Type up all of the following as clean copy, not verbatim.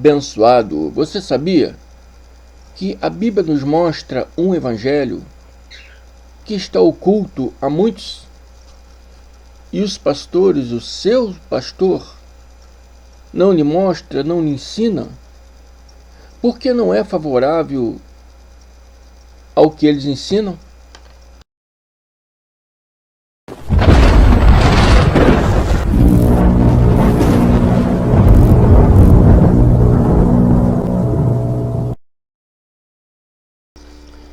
abençoado, você sabia que a Bíblia nos mostra um evangelho que está oculto a muitos e os pastores, o seu pastor, não lhe mostra, não lhe ensina, porque não é favorável ao que eles ensinam?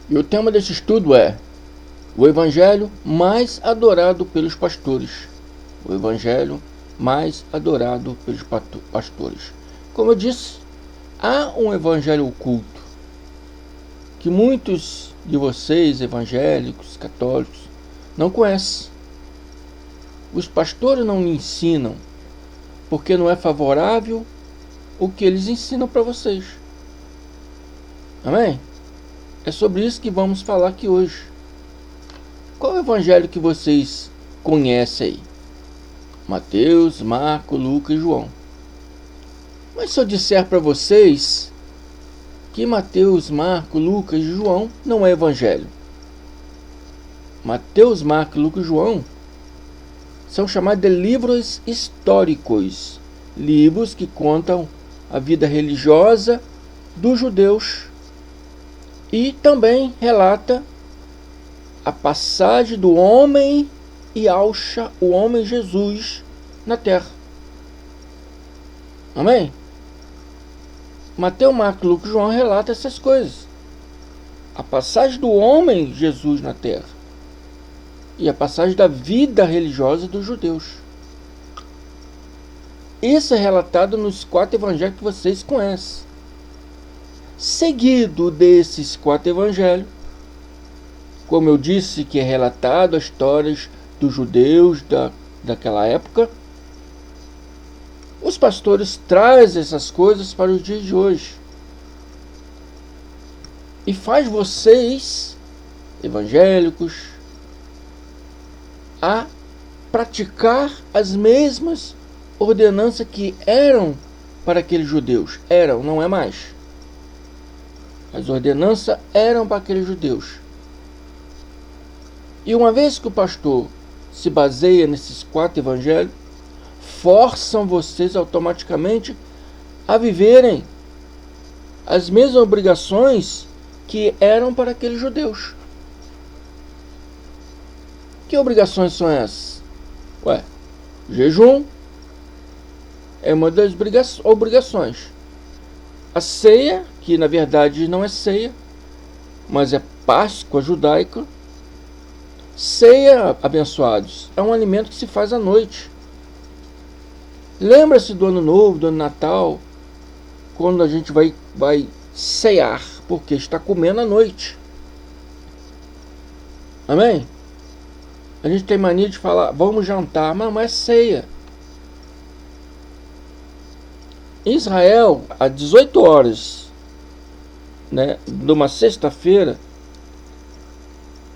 E o tema desse estudo é o evangelho mais adorado pelos pastores. O evangelho mais adorado pelos pastores. Como eu disse, há um evangelho oculto que muitos de vocês, evangélicos, católicos, não conhecem. Os pastores não lhe ensinam, porque não é favorável o que eles ensinam para vocês. Amém? É sobre isso que vamos falar aqui hoje. Qual é o evangelho que vocês conhecem aí? Mateus, Marcos, Lucas e João. Mas se eu disser para vocês que Mateus, Marcos, Lucas e João não é evangelho? Mateus, Marcos, Lucas e João são chamados de livros históricos, livros que contam a vida religiosa dos judeus e também relata a passagem do homem Yahshua, o homem Jesus, na terra. Amém? Mateus, Marcos, Lucas e João relata essas coisas. A passagem do homem Jesus na terra e a passagem da vida religiosa dos judeus. Isso é relatado nos 4 evangelhos que vocês conhecem. Seguido desses 4 evangelhos, como eu disse, que é relatado as histórias dos judeus daquela época, os pastores trazem essas coisas para os dias de hoje e faz vocês, evangélicos, a praticar as mesmas ordenanças que eram para aqueles judeus. Eram, não é mais. As ordenanças eram para aqueles judeus. E uma vez que o pastor se baseia nesses 4 evangelhos, forçam vocês automaticamente a viverem as mesmas obrigações que eram para aqueles judeus. Que obrigações são essas? Jejum é uma das obrigações. A ceia, que na verdade não é ceia, mas é Páscoa judaica. Ceia, abençoados, é um alimento que se faz à noite. Lembra-se do ano novo, do ano natal, quando a gente vai cear, porque está comendo à noite. Amém? A gente tem mania de falar, vamos jantar, mas não é ceia. Em Israel, às 18 horas, de uma sexta-feira,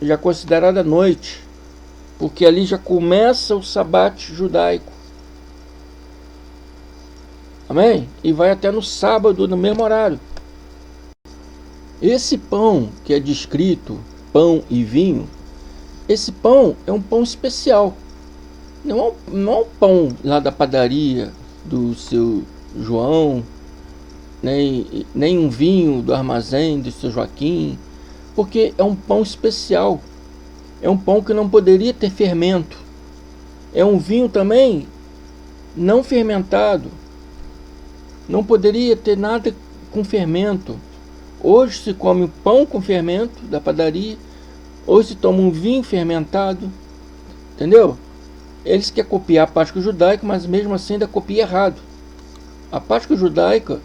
já considerada noite, porque ali já começa o sabate judaico. Amém? E vai até no sábado, no mesmo horário. Esse pão que é descrito, pão e vinho, esse pão é um pão especial. Não é um pão lá da padaria do seu João, nem um vinho do armazém do seu Joaquim, porque é um pão especial. É um pão que não poderia ter fermento. É um vinho também não fermentado. Não poderia ter nada com fermento. Hoje se come pão com fermento da padaria. Hoje se toma um vinho fermentado. Entendeu? Eles querem copiar a Páscoa judaica, mas mesmo assim ainda copia errado. A Páscoa judaica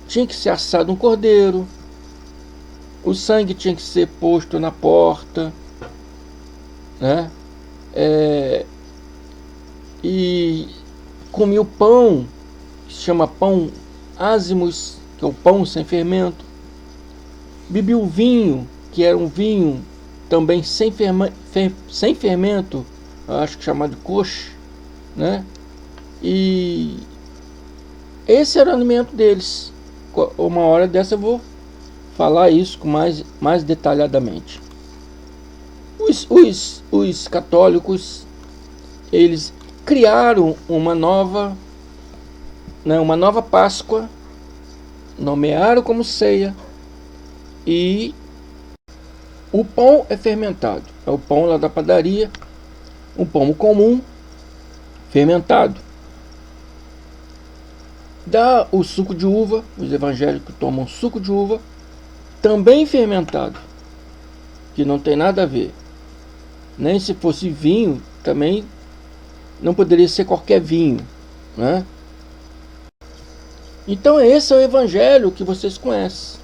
tinha que ser assado um cordeiro. O sangue tinha que ser posto na porta, né? E comia o pão, que se chama pão ázimos, que é o pão sem fermento. Bebia o vinho, que era um vinho também sem fermento, acho que chamado kosh, né? E esse era o alimento deles. Uma hora dessa eu vou falar isso com mais detalhadamente. Os católicos, eles criaram uma nova Páscoa, nomearam como ceia, e o pão é fermentado. É o pão lá da padaria, um pão comum, fermentado. Dá o suco de uva, os evangélicos tomam suco de uva, também fermentado, que não tem nada a ver. Nem se fosse vinho, também não poderia ser qualquer vinho, né? Então esse é o evangelho que vocês conhecem,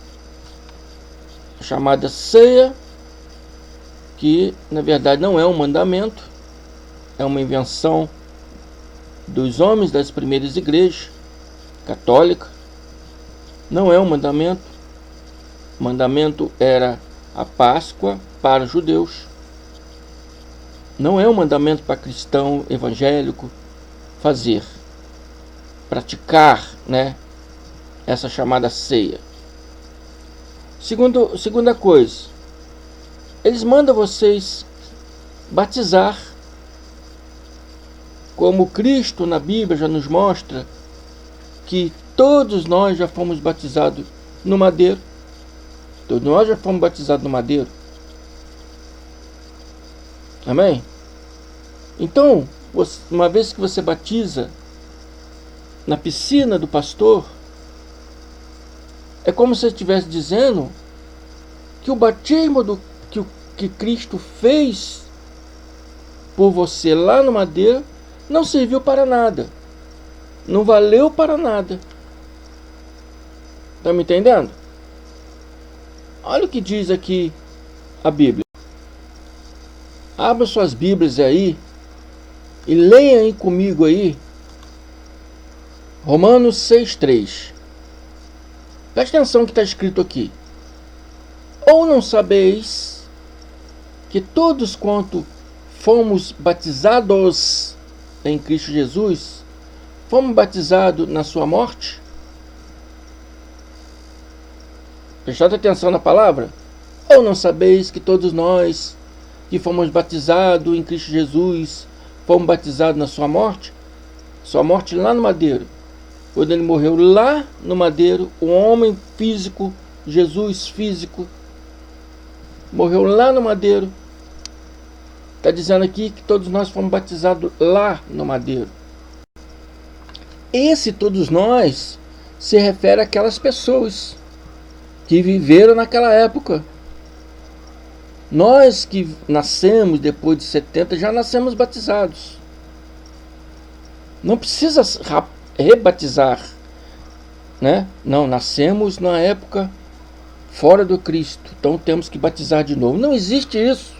chamada ceia, que na verdade não é um mandamento, é uma invenção dos homens das primeiras igrejas católicas. Não é um mandamento. O mandamento era a Páscoa para os judeus. Não é um mandamento para cristão evangélico fazer, praticar, né, essa chamada ceia. Segunda coisa, eles mandam vocês batizar, como Cristo na Bíblia já nos mostra que todos nós já fomos batizados no madeiro. Todos nós já fomos batizados no madeiro. Amém? Então, uma vez que você batiza na piscina do pastor, é como se você estivesse dizendo que o batismo que Cristo fez por você lá no madeiro não serviu para nada. Não valeu para nada. Está me entendendo? Olha o que diz aqui a Bíblia. Abra suas Bíblias aí e leia aí comigo aí Romanos 6,3. Presta atenção no que está escrito aqui. Ou não sabeis que todos quanto fomos batizados em Cristo Jesus, fomos batizados na sua morte? Presta atenção na palavra. Ou não sabeis que todos nós que fomos batizados em Cristo Jesus, fomos batizados na sua morte? Sua morte lá no madeiro. Quando ele morreu lá no madeiro, o homem físico, Jesus físico, morreu lá no madeiro. Está dizendo aqui que todos nós fomos batizados lá no madeiro. Esse todos nós se refere àquelas pessoas que viveram naquela época. Nós que nascemos depois de 70 já nascemos batizados. Não precisa rebatizar, né? Não, nascemos na época fora do Cristo, então temos que batizar de novo. Não existe isso.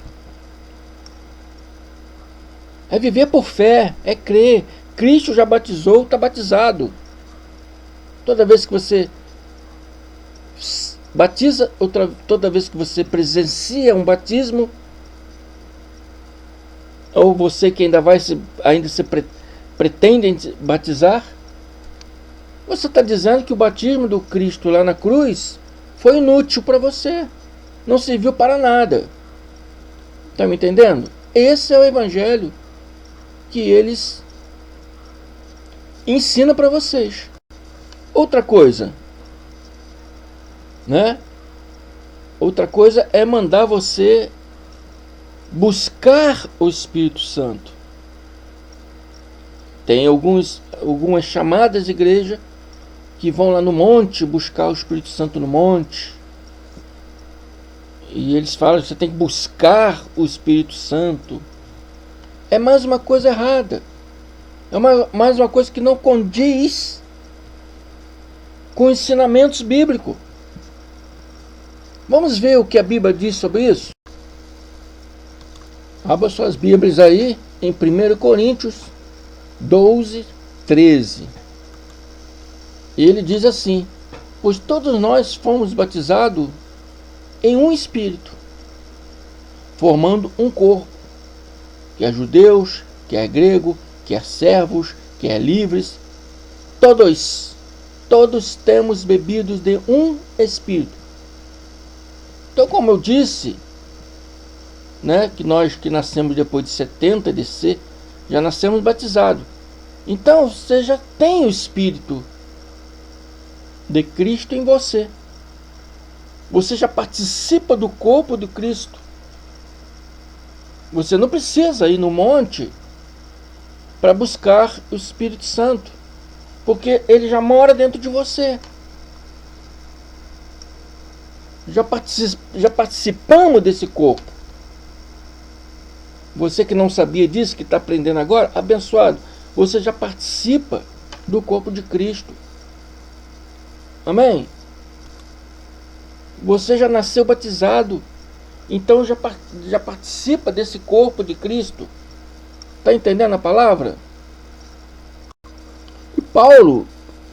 É viver por fé, é crer. Cristo já batizou, está batizado. Toda vez que você batiza, toda vez que você presencia um batismo, ou você que ainda se pretende batizar, você está dizendo que o batismo do Cristo lá na cruz foi inútil para você, não serviu para nada. Está me entendendo? Esse é o evangelho que eles ensinam para vocês. Outra coisa, né? Outra coisa é mandar você buscar o Espírito Santo. Tem algumas chamadas de igreja que vão lá no monte buscar o Espírito Santo no monte. E eles falam que você tem que buscar o Espírito Santo. É mais uma coisa errada. É mais uma coisa que não condiz com ensinamentos bíblicos. Vamos ver o que a Bíblia diz sobre isso? Abra suas Bíblias aí em 1 Coríntios 12:13. E ele diz assim: pois todos nós fomos batizados em um Espírito, formando um corpo, quer judeus, quer grego, quer servos, quer livres, todos. todos temos bebido de um Espírito. Então, como eu disse, né, que nós que nascemos depois de 70 DC, já nascemos batizados. Então, você já tem o Espírito de Cristo em você. Você já participa do corpo de Cristo. Você não precisa ir no monte para buscar o Espírito Santo, porque ele já mora dentro de você. Já participamos desse corpo. Você que não sabia disso, que está aprendendo agora, abençoado. Você já participa do corpo de Cristo. Amém? Você já nasceu batizado. Então já participa desse corpo de Cristo. Está entendendo a palavra? E Paulo,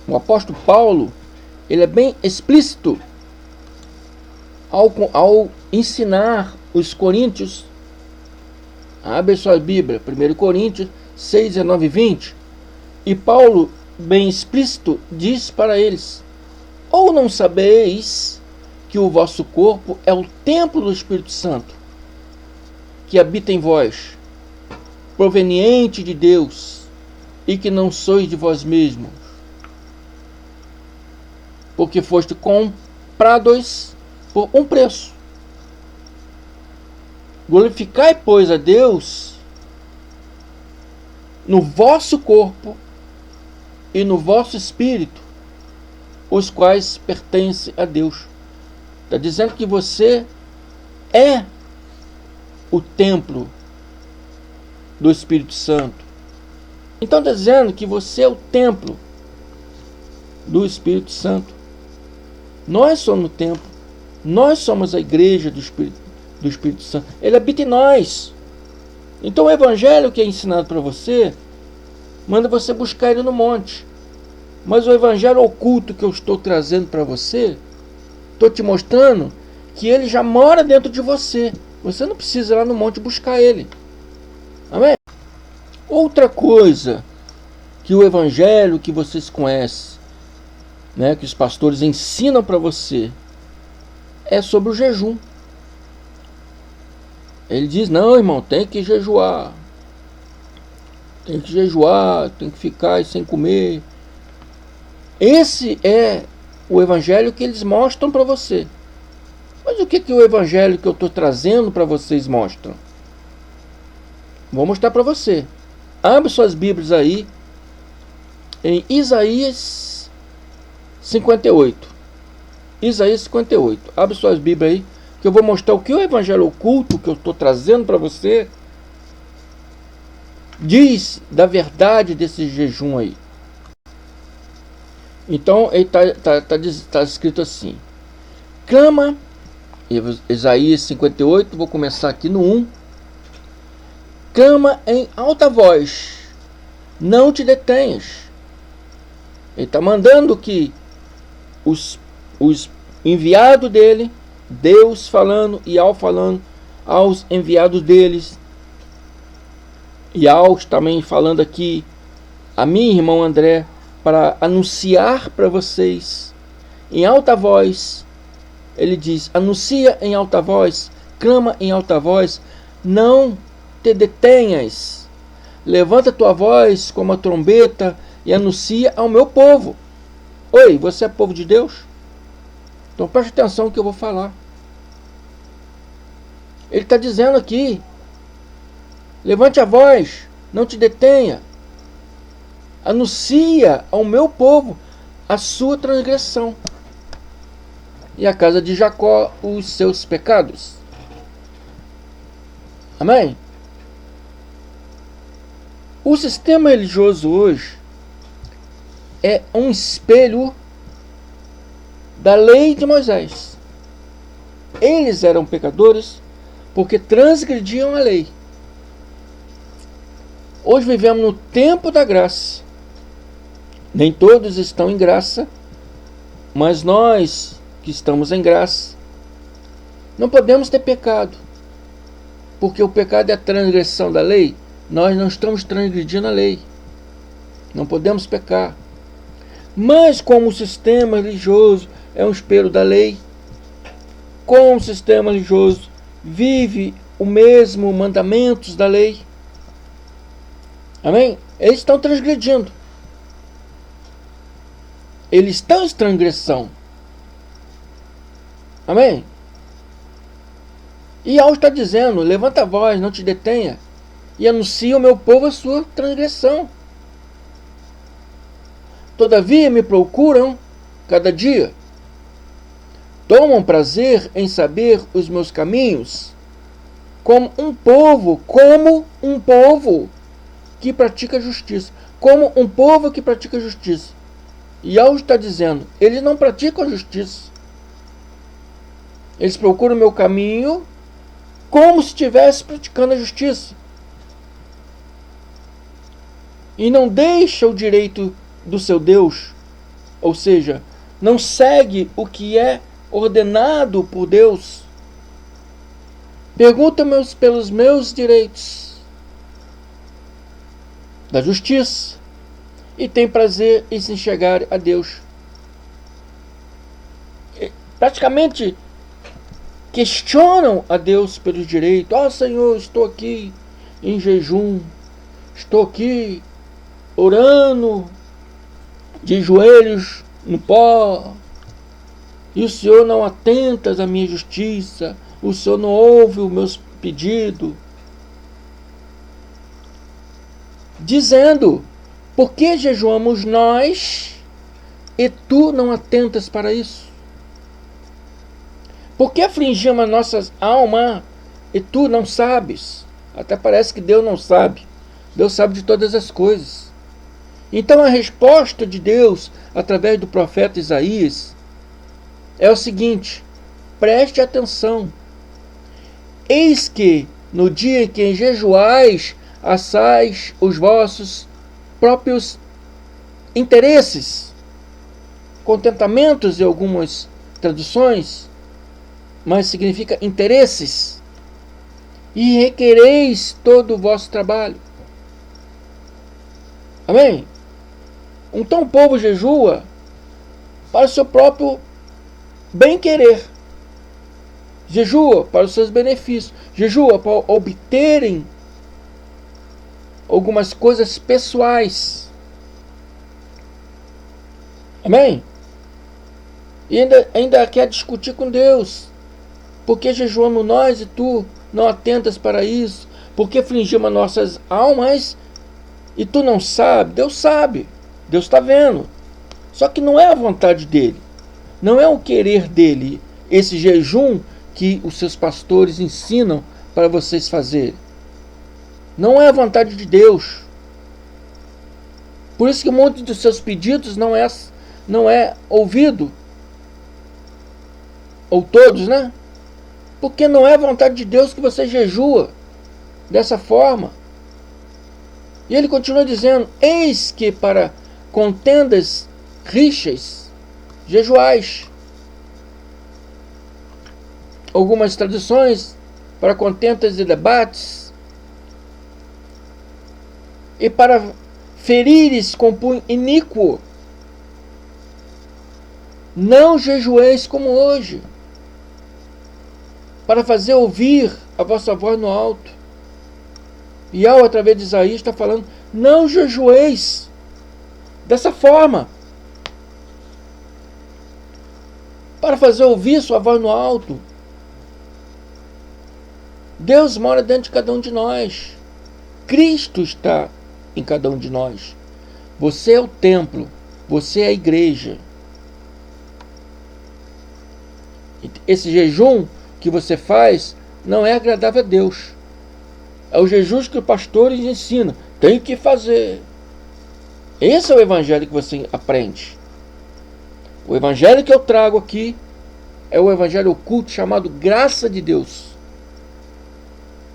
o apóstolo Paulo, ele é bem explícito ao ensinar os coríntios. Abre sua Bíblia, 1 Coríntios 6, 19 e 20. E Paulo, bem explícito, diz para eles: ou não sabeis que o vosso corpo é o templo do Espírito Santo, que habita em vós, proveniente de Deus, e que não sois de vós mesmos, porque foste comprados por um preço. Glorificai, pois, a Deus no vosso corpo e no vosso espírito, os quais pertencem a Deus. Está dizendo que você é o templo do Espírito Santo. Então está dizendo que você é o templo do Espírito Santo. Nós somos o templo. Nós somos a igreja do Espírito Santo. Ele habita em nós. Então o evangelho que é ensinado para você, manda você buscar ele no monte. Mas o evangelho oculto que eu estou trazendo para você, estou te mostrando que ele já mora dentro de você. Você não precisa ir lá no monte buscar ele. Amém? Outra coisa que o evangelho que vocês conhecem, né, que os pastores ensinam para você, é sobre o jejum. Ele diz: não, irmão, tem que jejuar. Tem que jejuar, tem que ficar sem comer. Esse é o evangelho que eles mostram para você. Mas o que o evangelho que eu estou trazendo para vocês mostram? Vou mostrar para você. Abre suas Bíblias aí em Isaías 58. Isaías 58. Abre suas Bíblias aí, que eu vou mostrar o que o evangelho oculto que eu estou trazendo para você diz da verdade desse jejum aí. Então, está escrito assim: clama, Isaías 58, vou começar aqui no 1. Clama em alta voz, não te detenhas. Ele está mandando que os enviados dele, Deus falando e falando aos enviados deles, e aos também falando aqui a mim, irmão André, para anunciar para vocês em alta voz. Ele diz: anuncia em alta voz, clama em alta voz, não te detenhas, levanta tua voz como a trombeta e anuncia ao meu povo. Oi, você é povo de Deus? Então preste atenção no que eu vou falar. Ele está dizendo aqui: levante a voz, não te detenha, anuncia ao meu povo a sua transgressão e a casa de Jacó os seus pecados. Amém? O sistema religioso hoje é um espelho da lei de Moisés. Eles eram pecadores porque transgrediam a lei. Hoje vivemos no tempo da graça. Nem todos estão em graça, mas nós que estamos em graça não podemos ter pecado, porque o pecado é a transgressão da lei. Nós não estamos transgredindo a lei, não podemos pecar. Mas como o sistema religioso é um espelho da lei, como o sistema religioso vive o mesmo mandamentos da lei, amém? Eles estão transgredindo. Eles estão em transgressão. Amém? E algo está dizendo: levanta a voz, não te detenha, e anuncia ao meu povo a sua transgressão. Todavia me procuram cada dia, tomam prazer em saber os meus caminhos, como um povo que pratica justiça. Como um povo que pratica justiça. E algo está dizendo: eles não praticam a justiça. Eles procuram o meu caminho como se estivesse praticando a justiça. E não deixa o direito do seu Deus, ou seja, não segue o que é ordenado por Deus. Pergunta-me pelos meus direitos da justiça e tem prazer em se enxergar a Deus. Praticamente questionam a Deus pelos direitos. Ó Senhor, estou aqui em jejum, estou aqui orando de joelhos no pó, e o Senhor não atentas à minha justiça, o Senhor não ouve os meus pedidos. Dizendo: por que jejuamos nós e tu não atentas para isso? Por que afligimos a nossa alma e tu não sabes? Até parece que Deus não sabe. Deus sabe de todas as coisas. Então a resposta de Deus, através do profeta Isaías, é o seguinte: preste atenção. Eis que no dia em que jejuais, assais os vossos próprios interesses, contentamentos em algumas traduções, mas significa interesses, e requereis todo o vosso trabalho. Amém? Então o povo jejua para o seu próprio bem-querer, jejua para os seus benefícios, jejua para obterem algumas coisas pessoais. Amém? E ainda quer discutir com Deus. Por que jejuamos nós e tu não atentas para isso? Por que afligimos as nossas almas e tu não sabe? Deus sabe. Deus está vendo. Só que não é a vontade dele. Não é o querer dele. Esse jejum que os seus pastores ensinam para vocês fazerem. Não é a vontade de Deus. Por isso que muitos dos seus pedidos não é ouvido. Ou todos, né? Porque não é a vontade de Deus que você jejua dessa forma. E ele continua dizendo: eis que para contendas, rixas, jejuais. Algumas traduções: para contendas e debates. E para ferires com punho iníquo. Não jejueis como hoje, para fazer ouvir a vossa voz no alto. E através de Isaías está falando: não jejueis dessa forma, para fazer ouvir sua voz no alto. Deus mora dentro de cada um de nós. Cristo está em cada um de nós. Você é o templo, você é a igreja. Esse jejum que você faz não é agradável a Deus. É o jejum que os pastores ensinam. Tem que fazer. Esse é o evangelho que você aprende. O evangelho que eu trago aqui é o evangelho oculto chamado graça de Deus,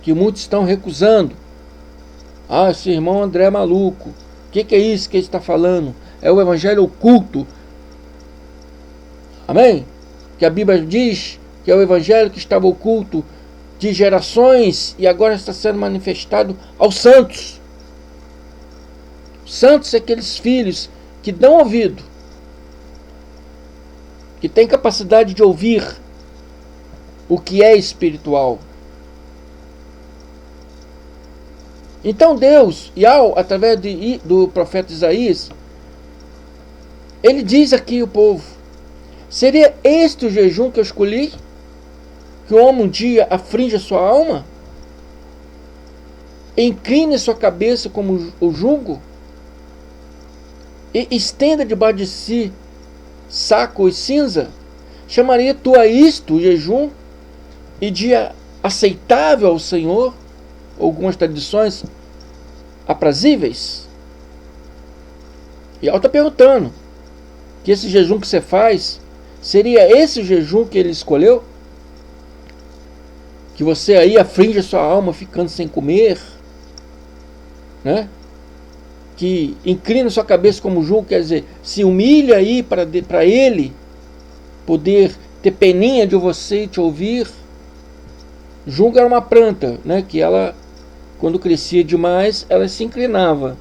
que muitos estão recusando. Ah, esse irmão André é maluco. O que é isso que ele está falando? É o evangelho oculto. Amém? Que a Bíblia diz que é o evangelho que estava oculto de gerações e agora está sendo manifestado aos santos. Santos são aqueles filhos que dão ouvido que tem capacidade de ouvir o que é espiritual. Então Deus, através do profeta Isaías, ele diz aqui ao povo: seria este o jejum que eu escolhi? Que o homem um dia afrinja sua alma? Incline sua cabeça como o jugo? E estenda debaixo de si saco e cinza? Chamaria tu a isto o jejum e dia aceitável ao Senhor? Algumas tradições aprazíveis? E ela está perguntando que esse jejum que você faz, seria esse o jejum que ele escolheu? Que você aí afringe a sua alma ficando sem comer, né? Que inclina sua cabeça como jugo, quer dizer, se humilha aí para ele poder ter peninha de você e te ouvir. Jugo era uma planta, né? Que ela, quando crescia demais, ela se inclinava.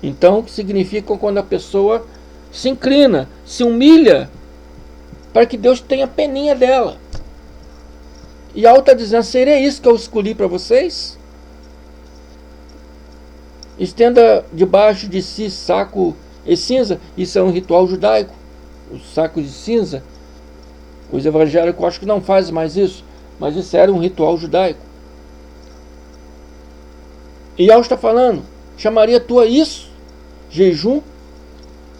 Então, significa quando a pessoa se inclina, se humilha, para que Deus tenha peninha dela. E ela está dizendo: seria isso que eu escolhi para vocês? Estenda debaixo de si saco e cinza. Isso é um ritual judaico. O saco de cinza, os evangélicos acho que não fazem mais isso, mas isso era um ritual judaico. E ela está falando: chamaria tu a isso jejum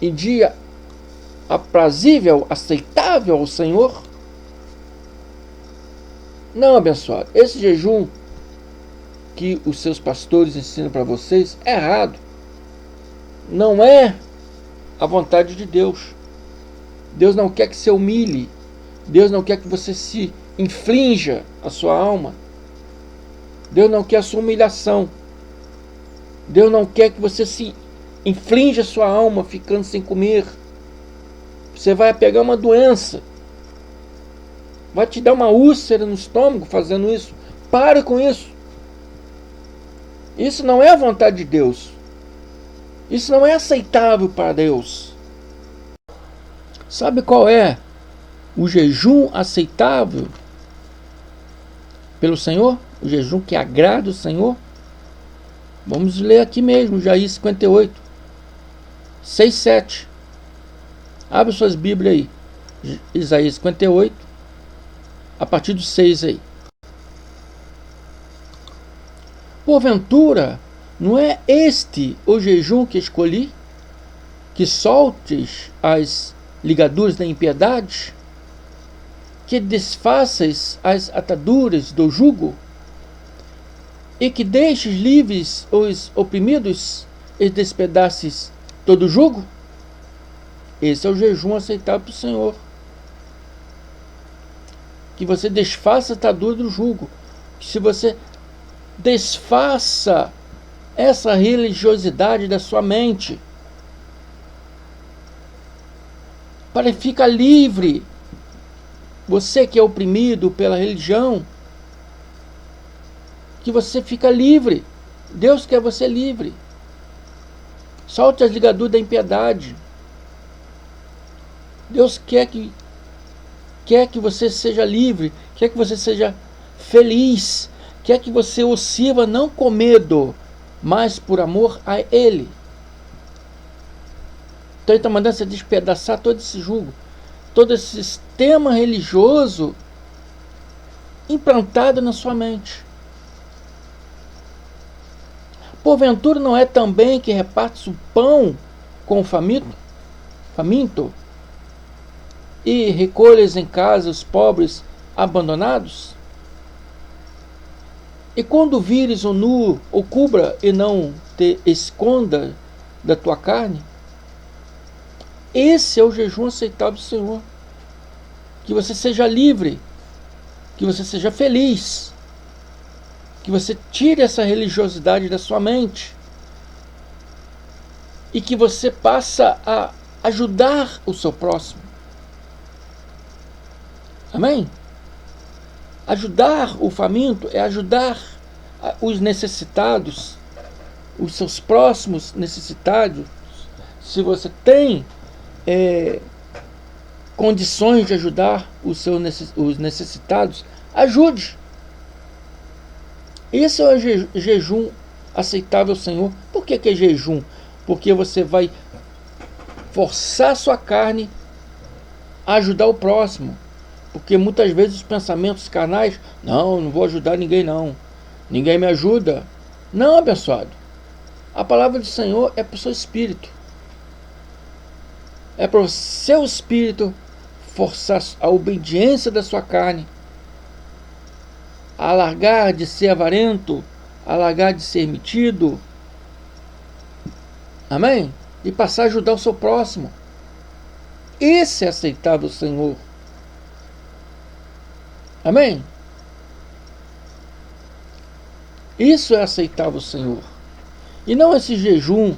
em dia aprazível, aceitável ao Senhor? Não, abençoado. Esse jejum que os seus pastores ensinam para vocês é errado. Não é a vontade de Deus. Deus não quer que você humilhe. Deus não quer que você se inflinja a sua alma. Deus não quer a sua humilhação. Deus não quer que você se inflinja a sua alma ficando sem comer. Você vai pegar uma doença. Vai te dar uma úlcera no estômago fazendo isso. Para com isso. Isso não é a vontade de Deus. Isso não é aceitável para Deus. Sabe qual é o jejum aceitável pelo Senhor? O jejum que agrada o Senhor? Vamos ler aqui mesmo, Isaías 58, 6, 7. Abre suas Bíblias aí. Isaías 58, a partir do 6 aí. Porventura, não é este o jejum que escolhi? Que soltes as ligaduras da impiedade? Que desfaças as ataduras do jugo? E que deixes livres os oprimidos e despedaces todo o jugo? Esse é o jejum aceitável para o Senhor. Que você desfaça a atadura do jugo. Que se você desfaça essa religiosidade da sua mente, para ficar livre. Você que é oprimido pela religião, que você fica livre. Deus quer você livre. Solte as ligaduras da impiedade. Deus quer que você seja livre, quer que você seja feliz, quer que você o sirva não com medo, mas por amor a Ele. Então ele está mandando você despedaçar todo esse jugo, todo esse sistema religioso implantado na sua mente. Porventura não é também que repartes o pão com o faminto, e recolhes em casa os pobres abandonados? E quando vires o nu, o cubra e não te esconda da tua carne? Esse é o jejum aceitável do Senhor. Que você seja livre, que você seja feliz, que você tire essa religiosidade da sua mente e que você passe a ajudar o seu próximo. Amém? Ajudar o faminto é ajudar os necessitados, os seus próximos necessitados. Se você tem condições de ajudar os necessitados, ajude. Esse é o jejum aceitável ao Senhor. Por que é jejum? Porque você vai forçar sua carne a ajudar o próximo. Porque muitas vezes os pensamentos carnais, não vou ajudar ninguém não. Ninguém me ajuda. Não, abençoado. A palavra do Senhor é para o seu espírito. É para o seu espírito forçar a obediência da sua carne, a largar de ser avarento, a largar de ser metido. Amém? E passar a ajudar o seu próximo. Esse é aceitável ao Senhor. Amém? Isso é aceitável ao Senhor. E não esse jejum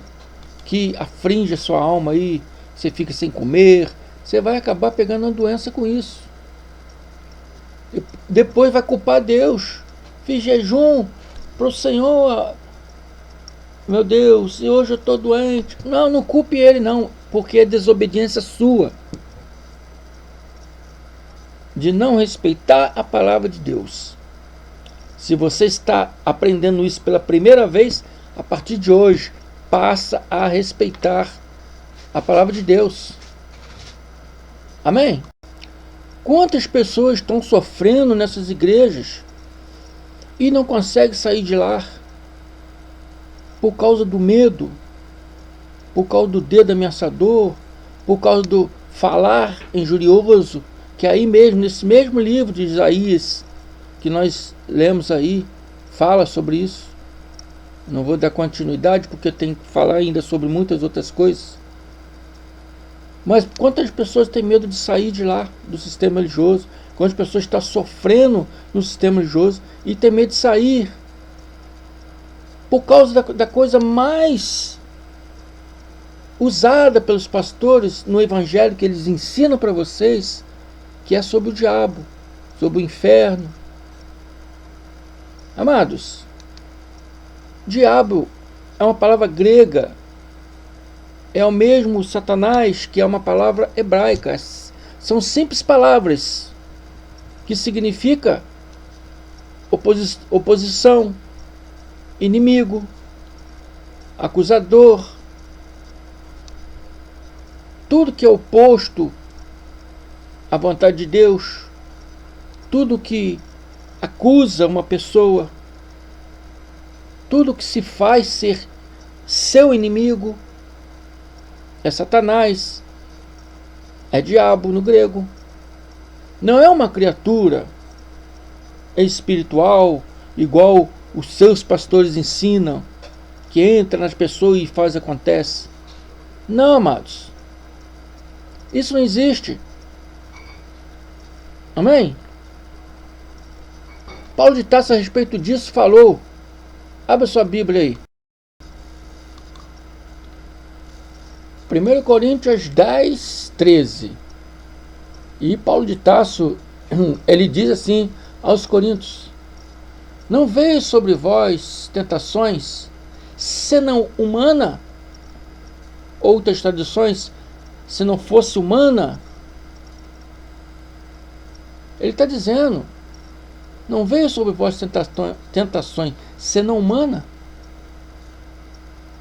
que aflige a sua alma aí, você fica sem comer, você vai acabar pegando uma doença com isso. Depois vai culpar Deus. Fiz jejum para o Senhor, meu Deus, e hoje eu estou doente. Não culpe Ele não, porque é desobediência sua de não respeitar a palavra de Deus. Se você está aprendendo isso pela primeira vez, a partir de hoje, passa a respeitar a palavra de Deus. Amém? Quantas pessoas estão sofrendo nessas igrejas e não conseguem sair de lá por causa do medo, por causa do dedo ameaçador, por causa do falar injurioso, que aí mesmo, nesse mesmo livro de Isaías, que nós lemos aí, fala sobre isso. Não vou dar continuidade, porque tem que falar ainda sobre muitas outras coisas. Mas quantas pessoas têm medo de sair de lá, do sistema religioso? Quantas pessoas estão sofrendo no sistema religioso e têm medo de sair? Por causa da coisa mais usada pelos pastores no evangelho que eles ensinam para vocês, que é sobre o diabo, sobre o inferno. Amados, diabo é uma palavra grega, é o mesmo Satanás, que é uma palavra hebraica. São simples palavras que significa oposição, inimigo, acusador. Tudo que é oposto à vontade de Deus, tudo que acusa uma pessoa, tudo que se faz ser seu inimigo, é Satanás, é diabo no grego. Não é uma criatura espiritual, igual os seus pastores ensinam, que entra nas pessoas e faz acontece. Não, amados. Isso não existe. Amém? Paulo de Tarso, a respeito disso, falou. Abra sua Bíblia aí. 1 Coríntios 10, 13. E Paulo de Tarso, ele diz assim aos coríntios: não veio sobre vós tentações, senão humana. Outras traduções, se não fosse humana. Ele está dizendo, não veio sobre vós tentações, senão humana.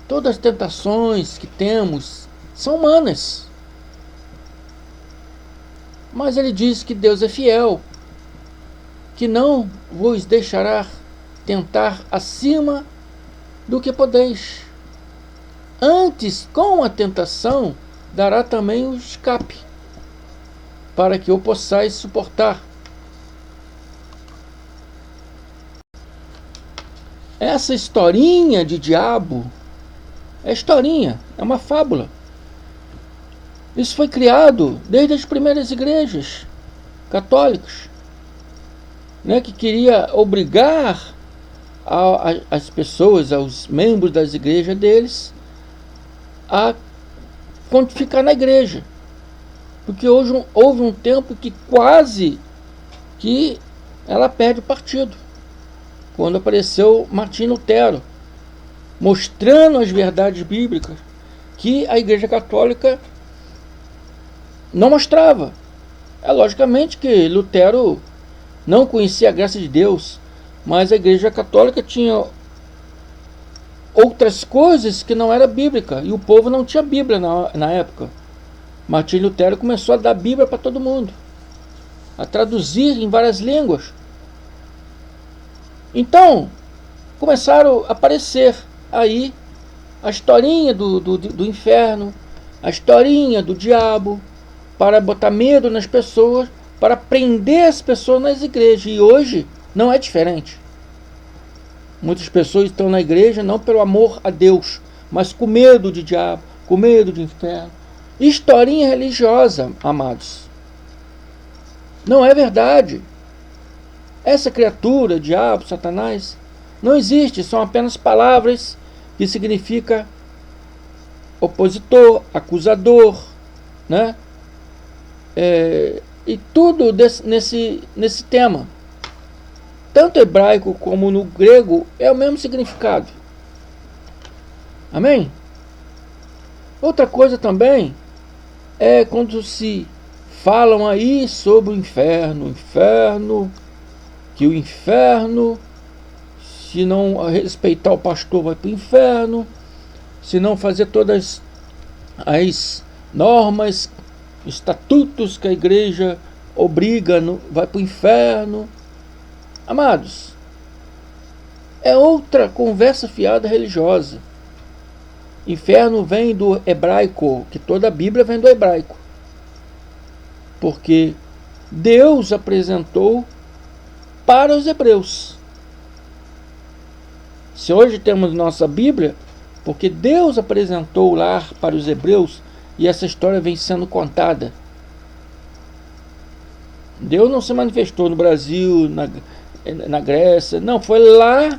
Todas as tentações que temos são humanas. Mas ele diz que Deus é fiel, que não vos deixará tentar acima do que podeis. Antes, com a tentação, dará também o escape, para que o possais suportar. Essa historinha de diabo é historinha, é uma fábula. Isso foi criado desde as primeiras igrejas católicas, né, que queria obrigar as pessoas, aos membros das igrejas deles, a ficar na igreja. Porque hoje houve um tempo que quase que ela perde o partido. Quando apareceu Martinho Lutero, mostrando as verdades bíblicas que a Igreja Católica não mostrava. É logicamente que Lutero não conhecia a graça de Deus, mas a Igreja Católica tinha outras coisas que não era bíblica, e o povo não tinha Bíblia na época. Martinho Lutero começou a dar Bíblia para todo mundo, a traduzir em várias línguas. Então, começaram a aparecer aí a historinha do inferno, a historinha do diabo, para botar medo nas pessoas, para prender as pessoas nas igrejas. E hoje não é diferente. Muitas pessoas estão na igreja não pelo amor a Deus, mas com medo de diabo, com medo de inferno. Historinha religiosa, amados. Não é verdade. Essa criatura, diabo, Satanás, não existe. São apenas palavras que significam opositor, acusador, né? E tudo nesse tema. Tanto hebraico como no grego é o mesmo significado. Amém? Outra coisa também é quando se falam aí sobre o inferno, que o inferno, se não respeitar o pastor, vai para o inferno, se não fazer todas as normas, estatutos que a igreja obriga, vai para o inferno. Amados, é outra conversa fiada religiosa. Inferno vem do hebraico, que toda a Bíblia vem do hebraico. Porque Deus apresentou para os hebreus. Se hoje temos nossa Bíblia, porque Deus apresentou lá para os hebreus, e essa história vem sendo contada. Deus não se manifestou no Brasil, na Grécia, não, foi lá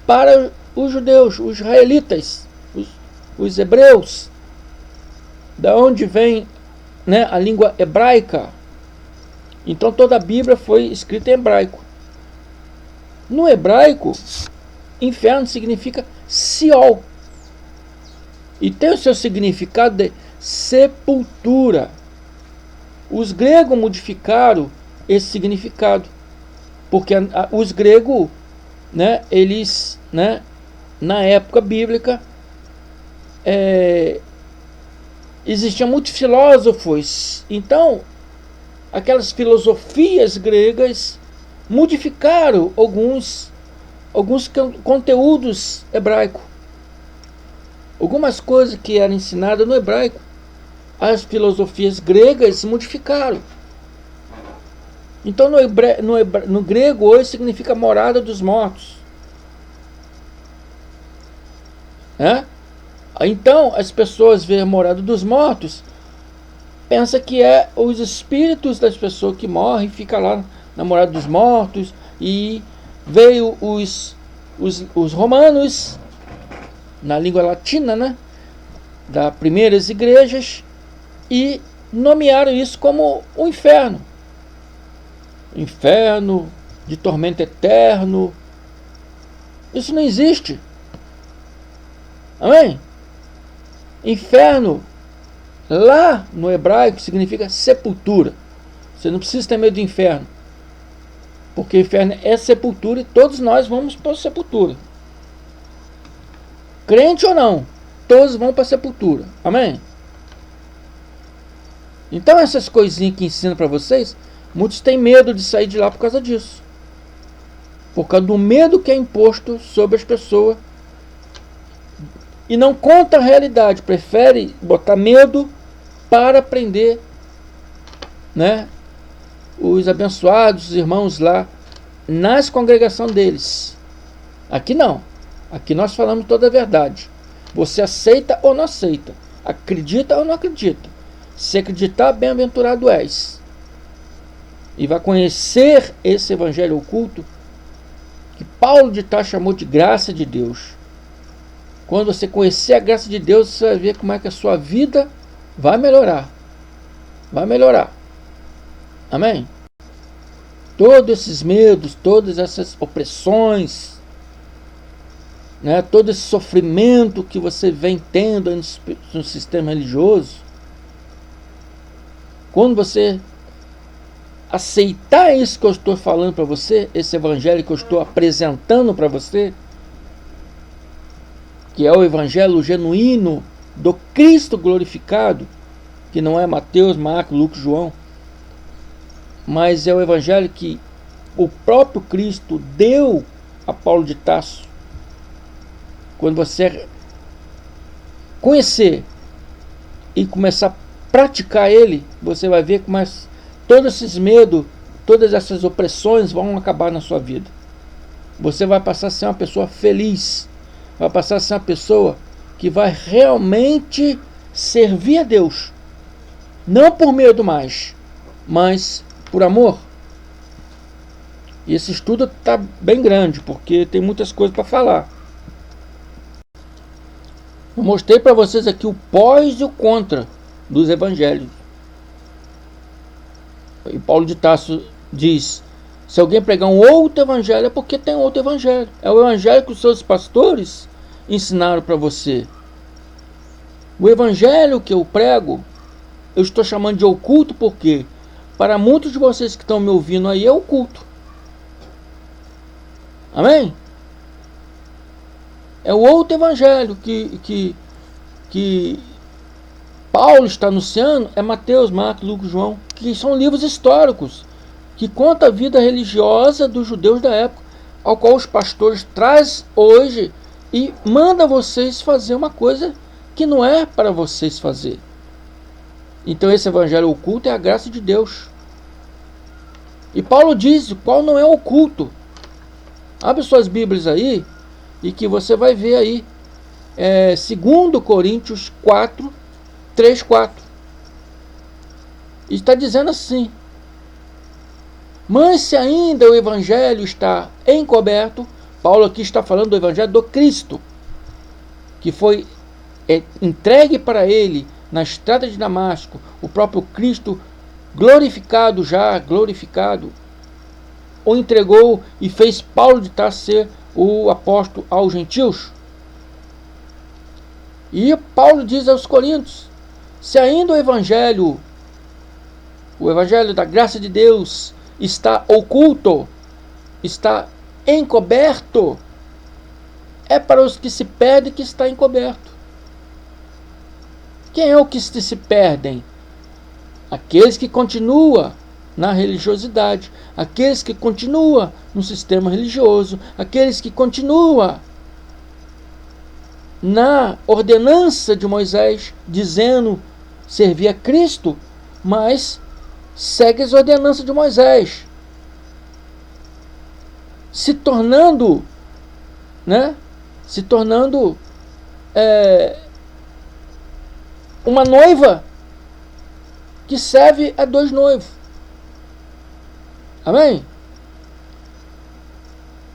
para os judeus, os israelitas, os hebreus, da onde vem, né, a língua hebraica. Então toda a Bíblia foi escrita em hebraico. No hebraico, inferno significa Sheol, e tem o seu significado de sepultura. Os gregos modificaram esse significado, porque os gregos, né, eles, né, na época bíblica, existiam muitos filósofos. Então, aquelas filosofias gregas modificaram alguns conteúdos hebraicos. Algumas coisas que eram ensinadas no hebraico, as filosofias gregas modificaram. Então no grego hoje significa morada dos mortos. Então as pessoas veem a morada dos mortos, pensa que é os espíritos das pessoas que morrem, fica lá na morada dos mortos. E veio os romanos, na língua latina, né, das primeiras igrejas, e nomearam isso como o inferno. Inferno de tormento eterno. Isso não existe. Amém? Inferno, lá no hebraico, significa sepultura. Você não precisa ter medo do inferno, porque o inferno é sepultura, e todos nós vamos para a sepultura. Crente ou não, todos vão para a sepultura. Amém? Então essas coisinhas que ensino para vocês, muitos têm medo de sair de lá por causa disso. Por causa do medo que é imposto sobre as pessoas. E não conta a realidade, prefere botar medo para prender, né, os abençoados, os irmãos lá nas congregações deles. Aqui não. Aqui nós falamos toda a verdade. Você aceita ou não aceita, acredita ou não acredita. Se acreditar, bem-aventurado és, e vai conhecer esse evangelho oculto que Paulo de Tarso chamou de graça de Deus. Quando você conhecer a graça de Deus, você vai ver como é que a sua vida vai melhorar. Vai melhorar. Amém? Todos esses medos, todas essas opressões, né, todo esse sofrimento que você vem tendo no sistema religioso, quando você aceitar isso que eu estou falando para você, esse evangelho que eu estou apresentando para você, que é o evangelho genuíno do Cristo glorificado, que não é Mateus, Marcos, Lucas, João, mas é o evangelho que o próprio Cristo deu a Paulo de Tarso. Quando você conhecer e começar a praticar ele, você vai ver como todos esses medos, todas essas opressões vão acabar na sua vida. Você vai passar a ser uma pessoa feliz, vai passar a ser uma pessoa que vai realmente servir a Deus, não por medo mais, mas por amor. E esse estudo está bem grande, porque tem muitas coisas para falar. Eu mostrei para vocês aqui o pós e o contra dos evangelhos. E Paulo de Tarso diz: se alguém pregar um outro evangelho, é porque tem outro evangelho. É o evangelho que os seus pastores ensinaram para você. O evangelho que eu prego, eu estou chamando de oculto porque, para muitos de vocês que estão me ouvindo aí, é oculto. Amém? É o outro evangelho que Paulo está anunciando, é Mateus, Marcos, Lucas, João, que são livros históricos, que contam a vida religiosa dos judeus da época, ao qual os pastores trazem hoje e mandam vocês fazer uma coisa que não é para vocês fazer. Então esse evangelho oculto é a graça de Deus. E Paulo diz qual não é oculto. Abre suas Bíblias aí e que você vai ver aí 2 Coríntios 4, 3, 4. E está dizendo assim: mas se ainda o evangelho está encoberto, Paulo aqui está falando do evangelho do Cristo, que foi entregue para ele na estrada de Damasco, o próprio Cristo glorificado, o entregou e fez Paulo de Tarso ser o apóstolo aos gentios. E Paulo diz aos Coríntios: se ainda o evangelho da graça de Deus está oculto, está encoberto, é para os que se perdem que está encoberto. Quem é o que se perdem? Aqueles que continuam na religiosidade, aqueles que continuam no sistema religioso, aqueles que continuam na ordenança de Moisés, dizendo servir a Cristo, mas segue as ordenanças de Moisés, se tornando uma noiva que serve a dois noivos. Amém?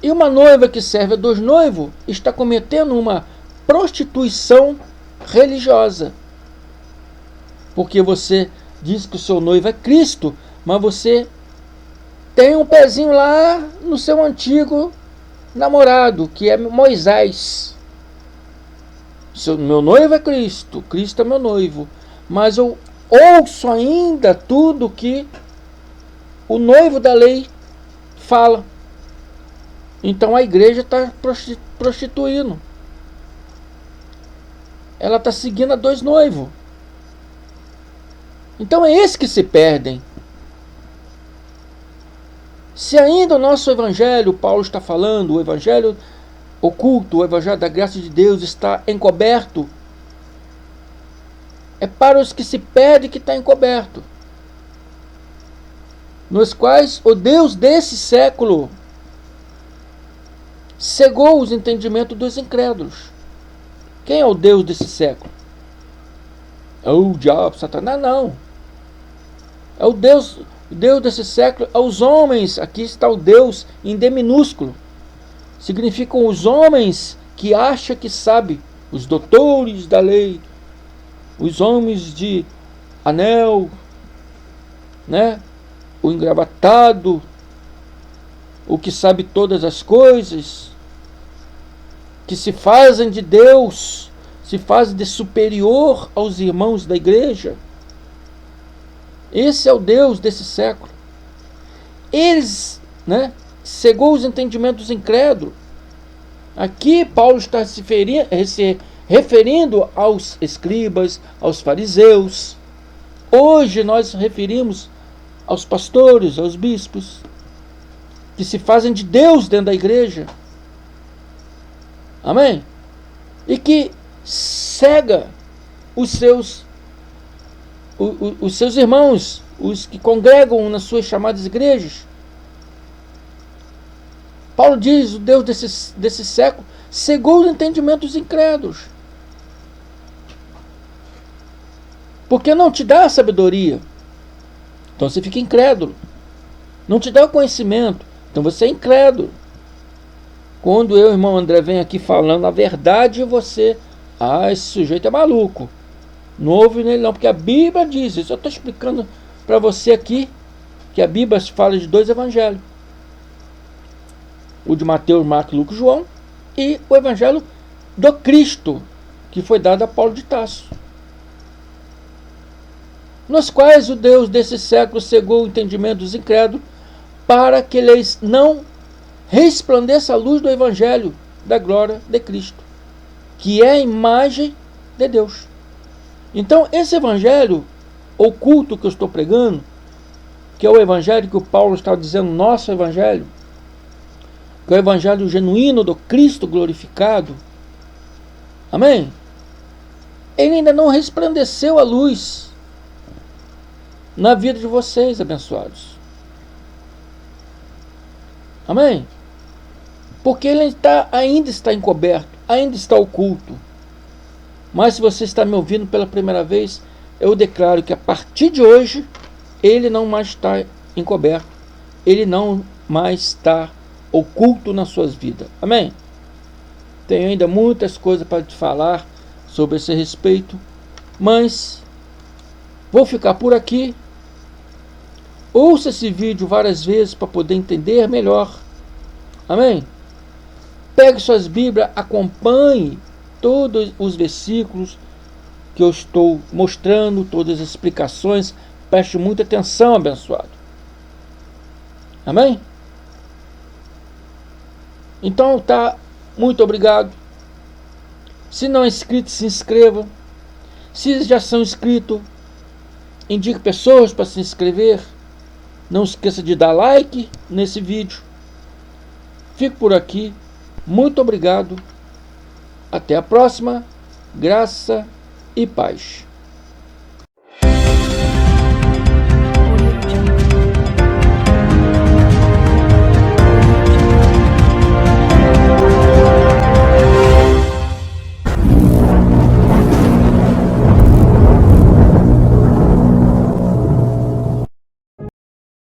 E uma noiva que serve a dois noivos está cometendo uma prostituição religiosa. Porque você diz que o seu noivo é Cristo, mas você tem um pezinho lá no seu antigo namorado, que é Moisés. Meu noivo é Cristo, Cristo é meu noivo, mas eu ouço ainda tudo que o noivo da lei fala. Então a igreja está prostituindo. Ela está seguindo a dois noivos. Então é esses que se perdem. Se ainda o nosso evangelho, Paulo está falando, o evangelho oculto, o evangelho da graça de Deus está encoberto, é para os que se perdem que está encoberto, nos quais o Deus desse século cegou os entendimentos dos incrédulos. Quem é o Deus desse século? É o diabo, Satanás? Não. É o Deus desse século, é os homens. Aqui está o Deus em D minúsculo. Significam os homens que acham que sabem, os doutores da lei, os homens de anel, o engravatado, o que sabe todas as coisas, que se fazem de Deus, se fazem de superior aos irmãos da igreja. Esse é o Deus desse século. eles, né, cegou os entendimentos dos incrédulos. Aqui Paulo está se referindo aos escribas, aos fariseus. Hoje nós referimos aos pastores, aos bispos, que se fazem de Deus dentro da igreja. Amém? E que cega os seus irmãos, os que congregam nas suas chamadas igrejas. Paulo diz: o Deus desse século cegou os entendimentos dos incrédulos. Porque não te dá a sabedoria. Então você fica incrédulo. Não te dá o conhecimento. Então você é incrédulo. Quando eu, irmão André, venho aqui falando a verdade, você... esse sujeito é maluco. Não ouve nele não, porque a Bíblia diz isso. Eu estou explicando para você aqui que a Bíblia fala de 2 evangelhos. O de Mateus, Marcos, Lucas e João, e o evangelho do Cristo, que foi dado a Paulo de Tarso, nos quais o Deus desse século cegou o entendimento dos incrédulos, para que eles não resplandeça a luz do evangelho da glória de Cristo, que é a imagem de Deus. Então esse evangelho oculto que eu estou pregando, que é o evangelho que o Paulo está dizendo, nosso evangelho, que é o evangelho genuíno do Cristo glorificado, amém? Ele ainda não resplandeceu a luz na vida de vocês, abençoados. Amém? Porque ele ainda está encoberto, ainda está oculto. Mas se você está me ouvindo pela primeira vez, eu declaro que a partir de hoje, ele não mais está encoberto, ele não mais está oculto nas suas vidas. Amém? Tenho ainda muitas coisas para te falar sobre esse respeito, mas vou ficar por aqui. Ouça esse vídeo várias vezes para poder entender melhor. Amém? Pegue suas Bíblias, acompanhe todos os versículos que eu estou mostrando, todas as explicações. Preste muita atenção, abençoado. Amém? Então tá, muito obrigado. Se não é inscrito, se inscreva. Se já são inscritos, indique pessoas para se inscrever. Não esqueça de dar like nesse vídeo. Fico por aqui. Muito obrigado. Até a próxima. Graça e paz.